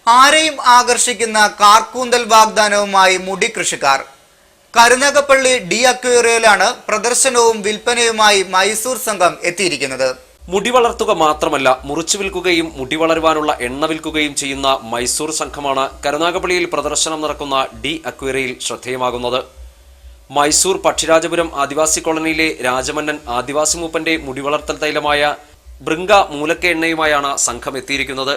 ആരെയും ആകർഷിക്കുന്ന കാർക്കൂന്തൽ വാഗ്ദാനവുമായി മുടി കൃഷിക്കാർ. കരുനാഗപ്പള്ളി ഡി അക്വേറിയയിലാണ് പ്രദർശനവും വിൽപ്പനയുമായി മൈസൂർ സംഘം എത്തിയിരിക്കുന്നത്. മുടി വളർത്തുക മാത്രമല്ല, മുറിച്ചു വിൽക്കുകയും മുടി വളരുവാനുള്ള എണ്ണ വിൽക്കുകയും ചെയ്യുന്ന മൈസൂർ സംഘമാണ് കരുനാഗപ്പള്ളിയിൽ പ്രദർശനം നടക്കുന്ന ഡി അക്വേറിയയിൽ ശ്രദ്ധേയമാകുന്നത്. മൈസൂർ പക്ഷിരാജപുരം ആദിവാസി കോളനിയിലെ രാജമന്നൻ ആദിവാസി മൂപ്പന്റെ മുടി വളർത്തൽ തൈലമായ ബൃങ്ക മൂലക്ക എണ്ണയുമായാണ് സംഘം എത്തിയിരിക്കുന്നത്.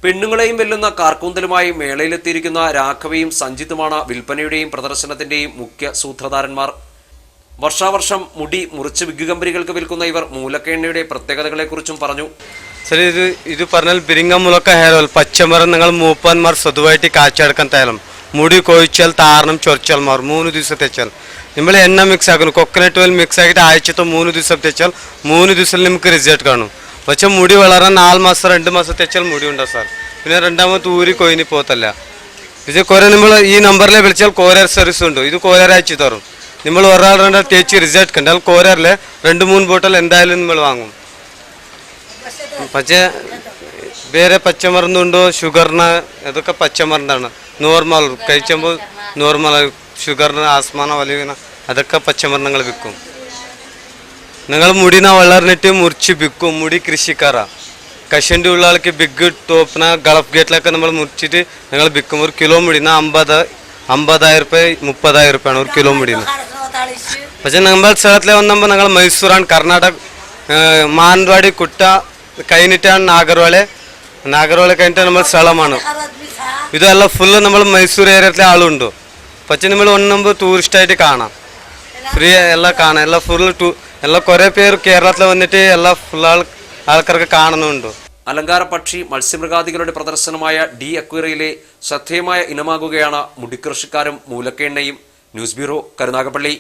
പെണ്ണുങ്ങളെയും വെല്ലുന്ന കാർക്കൂന്തലുമായി മേളയിലെത്തിയിരിക്കുന്ന രാഘവയും സഞ്ജിത്തുമാണ് വിൽപ്പനയുടെയും പ്രദർശനത്തിന്റെയും മുഖ്യ സൂത്രധാരന്മാർ. വർഷാവർഷം മുടി മുറിച്ച് വിഗ് കമ്പനികൾക്ക് വിൽക്കുന്ന ഇവർ മൂലക്ക എണ്ണയുടെ പ്രത്യേകതകളെക്കുറിച്ചും പറഞ്ഞു. സർ, ഇത് പറഞ്ഞാൽ ബിരിങ്ങ മൂലക്ക ഹെയർ ഓയിൽ പച്ചമരം നിങ്ങൾ മൂപ്പന്മാർ സ്വന്തമായിട്ട് കാച്ചെടുക്കാൻ തയ്യാറും. മുടി കൊഴിച്ചാൽ താരണം ചൊറിച്ചാൽ മാറും. 3 ദിവസം തെച്ചാൽ നമ്മൾ എണ്ണ മിക്സ് ആക്കുന്നു. കൊക്കനട്ട് ഓയിൽ മിക്സ് ആക്കിയിട്ട് ആഴ്ചത്തെ 3 ദിവസം തെച്ചാൽ 3 ദിവസം നമുക്ക് റിസൾട്ട് കാണും. പക്ഷെ മുടി വളരാൻ 4 മാസം 2 മാസം തെച്ചാൽ മുടി ഉണ്ടാവും സാർ. പിന്നെ രണ്ടാമത്തെ ഊരി കൊയിനി പോകത്തല്ല. ഇത് കുറെ നമ്മൾ ഈ നമ്പറിൽ വിളിച്ചാൽ കൊറിയർ സർവീസ് ഉണ്ട്. ഇത് കൊറിയർ അയച്ചു തരും. നമ്മൾ ഒരാളുടെ തേച്ച് റിസൾട്ട് കണ്ടാൽ കൊറിയറിൽ 2-3 ബോട്ടൽ എന്തായാലും നമ്മൾ വാങ്ങും. പക്ഷേ വേറെ പച്ചമരുന്നുണ്ടോ ഷുഗറിന്, അതൊക്കെ പച്ചമരുന്നാണ്. നോർമൽ കഴിച്ചുമ്പോൾ നോർമൽ ഷുഗറിന് ആസ്മാന വലിയ അതൊക്കെ പച്ചമരുന്നുകൾ വിൽക്കും. നിങ്ങൾ മുടിന വളർന്നിട്ട് മുറിച്ച് വിൽക്കും. മുടി കൃഷിക്കാരാ. കഷൻ്റെ ഉള്ള ആൾക്ക് ബിഗ് ടോപ്പിന ഗൾഫ് ഗേറ്റിലൊക്കെ നമ്മൾ മുറിച്ചിട്ട് നിങ്ങൾ വിൽക്കും. 1 കിലോ മുടിന 50,000 രൂപ 30,000 രൂപയാണ് 1 കിലോ മുടിന. പക്ഷെ നമ്മൾ സ്ഥലത്തിലെ വന്നപ്പോൾ ഞങ്ങൾ മൈസൂറാണ്, കർണാടക മാനന്തവാടി കുട്ട കഴിഞ്ഞിട്ടാണ് നാഗർവാളെ കഴിഞ്ഞിട്ട് നമ്മൾ സ്ഥലമാണ്. ഇതെല്ലാം ഫുള്ള് നമ്മൾ മൈസൂർ ഏരിയത്തിലെ ആളുണ്ട്. പക്ഷെ നമ്മൾ ഒന്നുമ്പോൾ ടൂറിസ്റ്റായിട്ട് കാണാം, ഫ്രീ എല്ലാം കാണാം. എല്ലാം ഫുള്ള് എല്ലാം കുറേ പേര് കേരളത്തിൽ വന്നിട്ട് എല്ലാ ഫുൾ ആൾക്കാർക്ക് കാണുന്നുണ്ട്. അലങ്കാര പക്ഷി മത്സ്യമൃഗാദികളുടെ പ്രദർശനമായ ഡി അക്വേറിയയിലെ ശ്രദ്ധേയമായ ഇനമാകുകയാണ് മുടിക്കൃഷിക്കാരും മൂലക്ക എണ്ണയും. News bureau, Karunagappally.